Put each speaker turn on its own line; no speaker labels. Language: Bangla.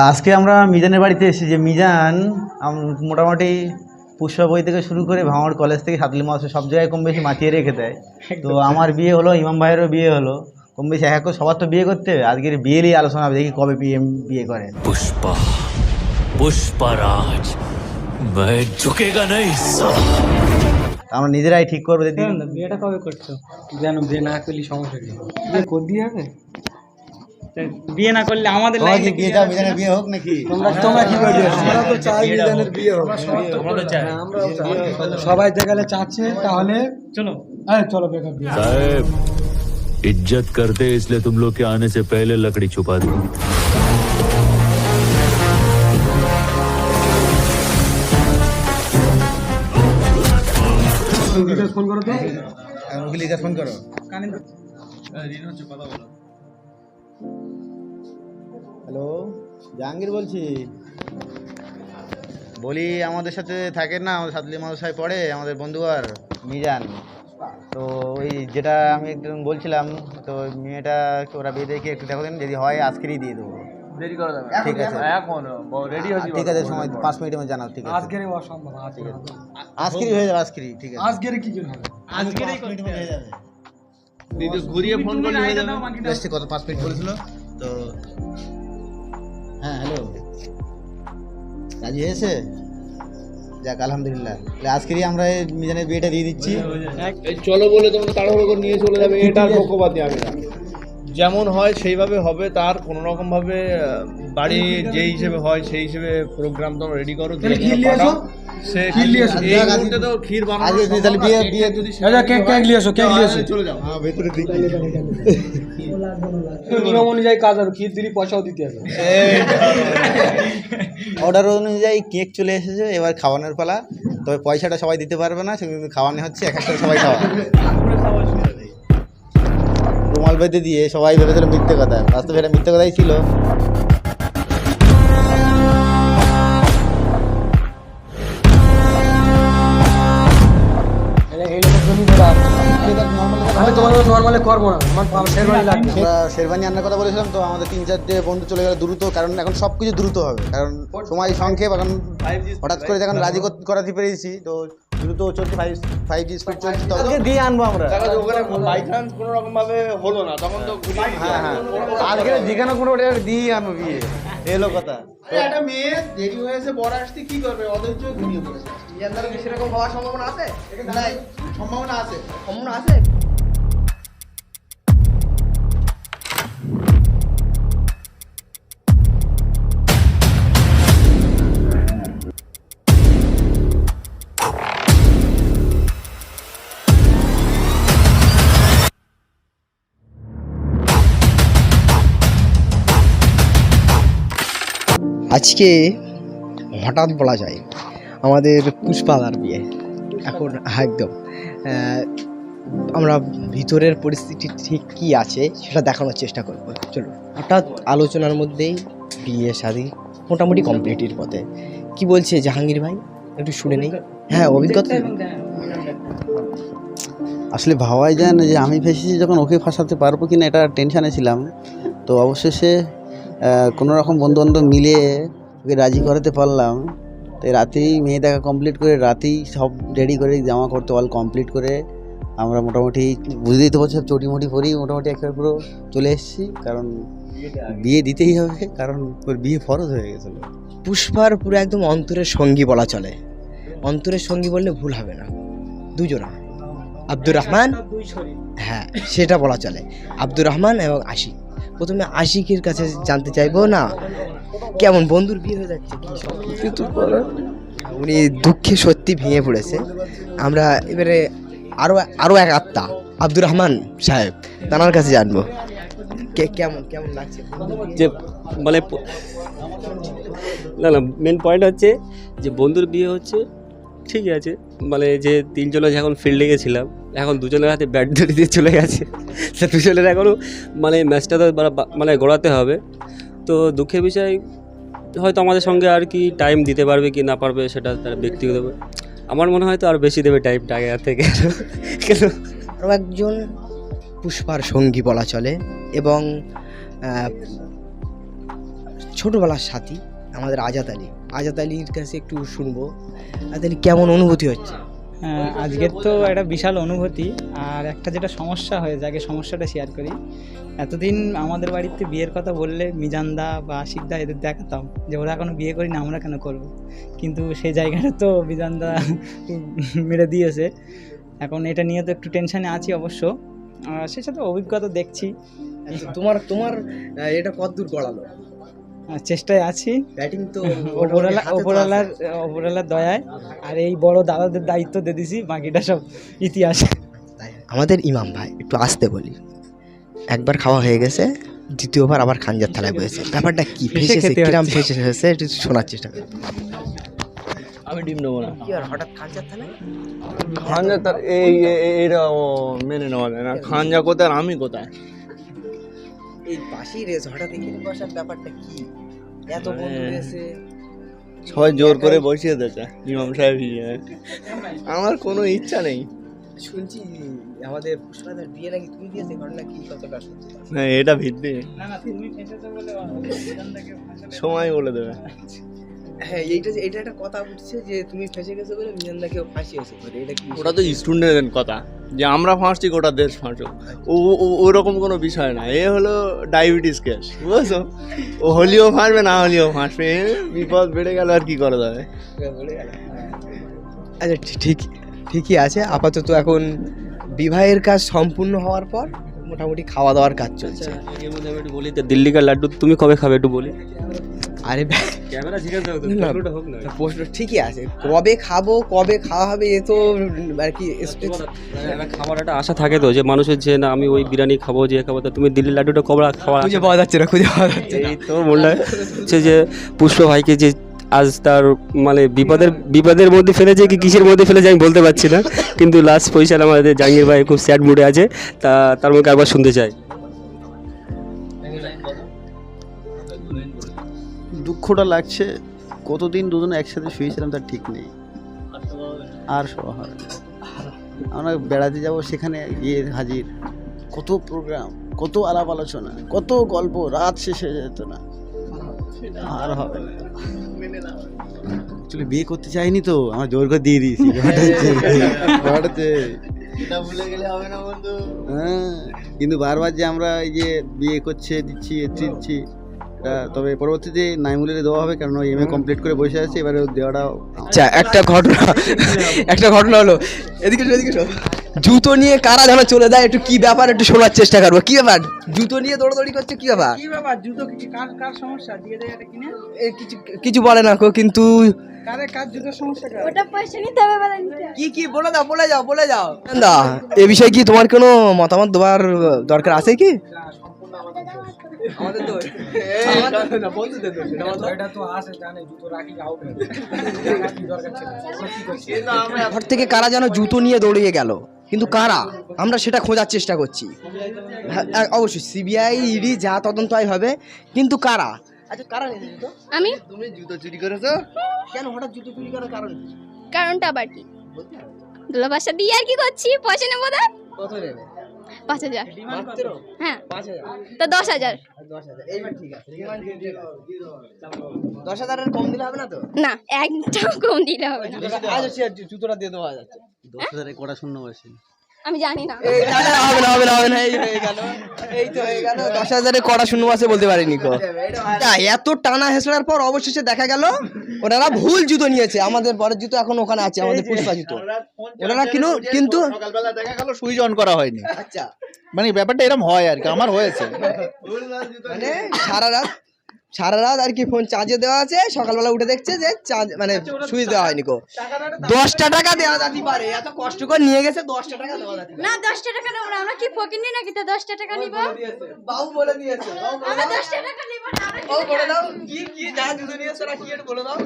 আজকে আমরা মিজানের বাড়িতে এসেছি। যে মিজান মোটামুটি পুষ্পা বই থেকে শুরু করে ভাঙড় কলেজ থেকে সাতলি মাসে সব জায়গায় কম বেশি মাতিয়ে রেখে দেয়। তো আমার বিয়ে হলো, ইমাম ভাইয়েরও বিয়ে হলো, কম বেশি এক এক সবার তো বিয়ে করতে হবে। আজকের বিয়ে নিয়ে আলোচনা হবে, দেখি কবে বিয়ে করেন।
पुष्पा पुष्पराज मैं झुकेगा नहीं
আমরা নিজেরাই ঠিক করবো।
বিয়েটা কবে করছো? যেন বিয়ে না করলে সমস্যা কি? বিয়ে করতেই হবে। বিয়ে না করলে আমাদের লাইফে
বিয়ে দাও, মিজানের বিয়ে হোক নাকি?
তোমরা কি বলছো? আমরা তো চাই মিজানের বিয়ে হোক।
আমরা চাই।
সবাই দেখালে চাচ্ছে, তাহলে চলো চলো বেকার বিয়ে।
साहब इज्जत करते इसलिए तुम लोग के आने से पहले लकड़ी छुपा दी।
ফোন করো তো।
ফোন করো। হ্যালো, জাহাঙ্গীর বলছি। বলি আমাদের সাথে থাকে না, আমাদের সাতলি মাদ্রাসায় পড়ে আমাদের বন্ধুয়ার মিজান। তো ওই যেটা আমি একদম বলছিলাম, তো মেয়েটা ওরা বিয়ে দেখে একটু দেখো দিন, যদি হয় আজকেরই দিয়ে দেবো।
দেরি করা যাবে
ঠিক আছে,
এখন রেডি হয়ে
ঠিক আছে, সময় 5 মিনিটের মধ্যে জানাও। ঠিক আছে,
আজকেরই অসম্ভব,
আজকেরই হয়ে যাবে, আজকেরই। ঠিক আছে,
আজকেরই কি জন্য হবে?
আজকেরই হয়ে যাবে।
ঘুরিয়ে ফোন করলে হয়ে যাবে।
বেশি কত 5 মিনিট বলেছিল তো। হ্যাঁ হ্যালো, রাজি হয়েছে? যাক আলহামদুলিল্লাহ। তাহলে আজকেরই আমরা এই মিজানের বিয়েটা দিয়ে দিচ্ছি।
এই চলো বলে তোমরা তাড়াহুড়ো করে নিয়ে চলে যাবে, এটার পক্ষপাতী আমি না। যেমন হয় সেইভাবে হবে, তার কোনো রকম ভাবে বাড়ি যে হিসেবে হয় সেই হিসেবে প্রোগ্রাম তোমরা রেডি করো।
তাহলে ক্ষীর নিয়ে এসো।
সে
ক্ষীর নিয়ে এসো।
এই মুহূর্তে তো ক্ষীর বানানো
আজকে তাহলে বিয়ে
যদি
কেক নিয়ে এসো, কেক নিয়ে এসো।
চলে যাও।
হ্যাঁ ভেতরে দিকে
নিয়ম অনুযায়ী কাজ হবে, ক্ষীর দিলি পয়সাও দিতে হবে।
অর্ডার অনুযায়ী কেক চলে এসেছে, এবার খাওয়ানোর পালা। তবে পয়সাটা সবাই দিতে পারবে না, সেগুলো খাওয়ানো হচ্ছে, এক একটা সবাই খাওয়া। রুমাল বেঁধে দিয়ে সবাই ভেবেছিল মিথ্যে কথা, বাস্তবে এটা মিথ্যে কথাই ছিল।
আমি তোমার নর্মালি করবো না, আমার শেরবানি লাগবে।
আমরা শেরবানি আনার কথা বলেছিলাম, তো আমাদের 3-4টে বন্ধু চলে গেল দ্রুত, কারণ এখন সব কিছু দ্রুত হবে, কারণ সময় সংক্ষেপ। এখন হঠাৎ করে যখন রাজি করাতে পেরেছি, তো দ্রুত চলছে, 5G স্পিড চলছে, তবে দিয়ে আনবো আমরা।
ওখানে বাই চান্স কোনো রকম ভাবে হলো না, তখন তো
হ্যাঁ হ্যাঁ, আজকে যেখানে কোনো দিয়ে আনবো বিয়ে, এলো কথা।
একটা মেয়ে দেরি হয়েছে, বড় আসতে কি করবে? অধৈর্য ঘুমিয়ে পড়েছে। ইয়ান্দার কি সেরকম হওয়ার সম্ভাবনা আছে? নাই, সম্ভাবনা আছে, সম্ভাবনা আছে।
আজকে হঠাৎ বলা যায় আমাদের পুষ্পাদার বিয়ে। এখন একদম আমরা ভিতরের পরিস্থিতি ঠিক কী আছে সেটা দেখানোর চেষ্টা করব। চলো, হঠাৎ আলোচনার মধ্যেই বিয়ে শাদী মোটামুটি কমপ্লিটের পথে। কি বলছে জাহাঙ্গীর ভাই, একটু শুনে নেই। হ্যাঁ, অভিজ্ঞতা।
আসলে ভাবাই যায় না যে আমি ফেসেছি যখন, ওকে ফাঁসাতে পারবো কি না এটা টেনশানে ছিলাম। তো অবশেষে কোনো রকম বন্ধুবান্ধব মিলে ওকে রাজি করাতে পারলাম। তো রাতেই মেয়ে দেখা কমপ্লিট করে, রাতেই সব রেডি করে, জামা করতে অল কমপ্লিট করে আমরা মোটামুটি বুঝতেই তো বলছি, চটিমুটি পরি মোটামুটি একেবারে পুরো চলে এসেছি, কারণ বিয়ে দিতেই হবে, কারণ ওর বিয়ে ফরজ হয়ে গেছিলো।
পুষ্পার পুরো একদম অন্তরের সঙ্গী বলা চলে। অন্তরের সঙ্গী বললে ভুল হবে না, দুজনা, আব্দুর রহমান, হ্যাঁ সেটা বলা চলে, আব্দুর রহমান এবং আশিক। প্রথমে আশিকের কাছে জানতে চাইবো না, কেমন বন্ধুর বিয়ে হয়ে যাচ্ছে, কি সব কিছু উনি দুঃখে সত্যি ভেঙে পড়েছে। আমরা এবারে আরও এক আত্মা আব্দুর রহমান সাহেব, তার কাছে জানবো কেমন কেমন লাগছে।
যে মানে না মেন পয়েন্ট হচ্ছে যে বন্ধুর বিয়ে হচ্ছে, ঠিক আছে, মানে যে তিনজনে যখন ফিল্ডে গেছিলাম, এখন দুজনের হাতে ব্যাট ধরে দিয়ে চলে গেছে। সে দুজনের এখনও মানে ম্যাচটা তো মানে গড়াতে হবে। তো দুঃখের বিষয়, হয়তো আমাদের সঙ্গে আর কি টাইম দিতে পারবে কি না পারবে সেটা তার ব্যক্তিগত। আমার মনে হয় তো আর বেশি দেবে টাইমটা আগে থেকে।
আরও একজন পুষ্পার সঙ্গী বলা চলে এবং ছোটোবেলার সাথী আমাদের আজাদ আলী। আজাদ আলীর কাছে একটু শুনবো, আজাদ আলী কেমন অনুভূতি হচ্ছে?
আজকের তো একটা বিশাল অনুভূতি। আর একটা যেটা সমস্যা হয়ে যায়, আগে সমস্যাটা শেয়ার করি। এতদিন আমাদের বাড়িতে বিয়ের কথা বললে মিজানদা বা আশিকদা এদের দেখাতাম যে ওরা এখনো বিয়ে করি না, আমরা কেন করব। কিন্তু সেই জায়গাটা তো মিজানদা মেরে দিয়েছে। এখন এটা নিয়ে তো একটু টেনশানে আছি অবশ্য। সেই সাথে অভিজ্ঞতা দেখছি,
তোমার তোমার এটা কতদূর গড়ালো?
চেষ্টায় আছি।
ব্যাটিং তো
ওপরওয়ালার দয়ায়। আর এই বড় দাদাদের দায়িত্ব দিয়ে দিছি, বাকিটা সব ইতিহাস।
আমাদের ইমাম ভাই একটু আসতে বলি, একবার খাওয়া হয়ে গেছে, দ্বিতীয়বার আবার খাঞ্জার থালায় বসেছে। ব্যাপারটা কি ফেসেছে, কিরাম ফেসেছে একটু শোনার চেষ্টা করি।
আমি ডিম নেবো না।
কি আর হঠাৎ খাঞ্জার থালায়?
খাঞ্জা তার এইটা মেনে নেওয়া যায় না। খাঞ্জা কোথায় আর আমি কোথায়?
এই পাশেই রেস, হঠাৎ এখানে বসার ব্যাপারটা কি? এত বন্ধু রেসে
সবাই জোর করে বসিয়ে দিয়েছে ইমাম সাহেব। আমার কোনো ইচ্ছা নেই।
শুনছি আমাদের পুষ্পাদার বিয়ে নাকি তুমি দিয়েছে, ঘটনা কি কতটা সত্যি?
না, এটা ভিত্তি
তুমি ফেসেছো বলে মিজানদাকে ফাঁসালে।
সময় বলে দেবে।
হ্যাঁ, এটা একটা কথা উঠছে যে তুমি ফেসে গেছো বলে মিজানদাকেও ফাঁসিয়েছে। এটা কি?
ওটা তো স্টুডেন্টের কথা, যে আমরা ফাঁসছি গোটা দেশ ফাঁসুক, ওরকম কোনো বিষয় না। এ হলো ডায়াবেটিস কেস, বুঝছো? ও হলিও ফাঁসবে, না হলিও ফাঁসবে। বিপদ বেড়ে গেল, আর কি করা যাবে।
আচ্ছা, ঠিকই আছে। আপাতত এখন বিবাহের কাজ সম্পূর্ণ হওয়ার পর মোটামুটি খাওয়া দাওয়ার কাজ চলছে।
এর মধ্যে আমি একটু বলি, দিল্লি কা লাড্ডু তুমি কবে খাবে একটু বলি।
আরে
ক্যামেরা জিজ্ঞাসা করো,
না,
হোক না।
প্রশ্ন ঠিকই আছে, কবে খাবো কবে খাওয়া হবে এ তো আর কি
একটা খাবার একটা আশা থাকে তো, যে মানুষের যে না আমি ওই বিরিয়ানি খাবো, যে খাবো। তা তুমি দিল্লি লাড্ডুটা কবে খাওয়ার
খুঁজে পাওয়া যাচ্ছে না, খুঁজে পাওয়া যাচ্ছে না।
এই তো মনে হচ্ছে যে পুষ্প ভাইকে যে আজ তার মানে বিপদের মধ্যে ফেলেছে কি কিসের মধ্যে ফেলেছে আমি বলতে পারছি না, কিন্তু লাস্ট পয়সা আমাদের জাহাঙ্গীর ভাই খুব স্যাড মুডে আছে। তার মুখে একবার শুনতে চাই।
দুঃখটা লাগছে, কতদিন দুজনে একসাথে শুয়েছিলাম তার ঠিক নেই। আর শোয়া হবে না। আমরা বেড়াতে যাব, সেখানে গিয়ে হাজির কত প্রোগ্রাম, কত আলাপ আলোচনা, কত গল্প, রাত শেষ হয়ে যেত না। আর হবে না। অ্যাকচুয়ালি বিয়ে করতে চাইনি তো, আমার জোর করে দিয়ে দিয়েছি। হ্যাঁ, কিন্তু বারবার যে আমরা এই যে বিয়ে করছে দিচ্ছি দিচ্ছি, তবে পরবর্তীতে নাইমুলের দেওয়া হবে, কারণ ওই এমএ কমপ্লিট করে বসে আছে, এবারে দেওয়াটা।
আচ্ছা, একটা ঘটনা হলো, এদিকে জুতো নিয়ে কারা যেন চলে যায়, একটু কি ব্যাপার একটু শোনার চেষ্টা করবো। কি ব্যাপার, জুতো নিয়ে দৌড়াদৌড়ি করছে, কি ব্যাপার?
জুতো কার সমস্যা দিয়ে দেয় এটা কিনে?
কিছু বলে না কো, কিন্তু
কার জুতোর সমস্যা?
ওটা পয়সা নিতে হবে
কি বলে যাও দা, এ বিষয়ে কি তোমার কোনো মতামত দেওয়ার দরকার আছে কি? ঘর থেকে কারা যেন জুতো নিয়ে দৌড়িয়ে গেল, কিন্তু কারা আমরা সেটা খোঁজার চেষ্টা করছি। অবশ্যই সিবিআই ইডি যা তদন্ত হয় হবে, কিন্তু কারা? আচ্ছা, কারা নিয়ে জুতো?
আমি।
তুমি জুতো চুরি করেছো কেন? হঠাৎ জুতো চুরি করার
কারণটা আবার কি? দুলা বাসা দিয়ে আর কি করছি, পয়সা নেবো না।
কত নেবে?
5,000।
মাত্র
হ্যাঁ,
5,000?
তো 10,000।
10,000 এইবার ঠিক আছে। 10,000 এর কম দিলে হবে না তো?
না, একটাও কম দিলে হবে না।
আচ্ছা, জুতোটা দিয়ে দেওয়া যাচ্ছে।
10,000 কটা শূন্য বসে।
আমি জানি না।
হবে না, এই হয়ে গেল, এই তো হয়ে গেল। 10,000 এর কড়া শূন্য আছে বলতে পারিনি কো। এত টানা হেসড়ার পর অবশেষে দেখা গেল ওনারা ভুল জুতো নিয়েছে। আমাদের পরের জুতো এখন ওখানে আছে, আমাদের পুষ্পা জুতো। ওনারা কিন্তু
সকালবেলা দেখা গেল সুইচ অন করা হয়নি।
আচ্ছা,
মানে ব্যাপারটা এরকম হয় আর কি, আমার হয়েছে।
মানে সারা রাত আর কি ফোন চার্জে দেওয়া আছে, সকালবেলা উঠে দেখছে যে চার্জ মানে সুইচ দেওয়া হয়নি কো। 10টা টাকা দেওয়া যেতে পারে, এত কষ্ট করে নিয়ে গেছে, 10টা টাকা দেওয়া যেতে পারে
না, 10টা টাকা নেবো না। আমরা কি ফকিন্নি নাকি তো 10টা টাকা নিব?
বাবু বলে দিয়েছে,
আমরা 10টা টাকা নিব না।
বাবু বলে দাও কি যা জুতো নিয়েছো না কি এটা বলে দাও।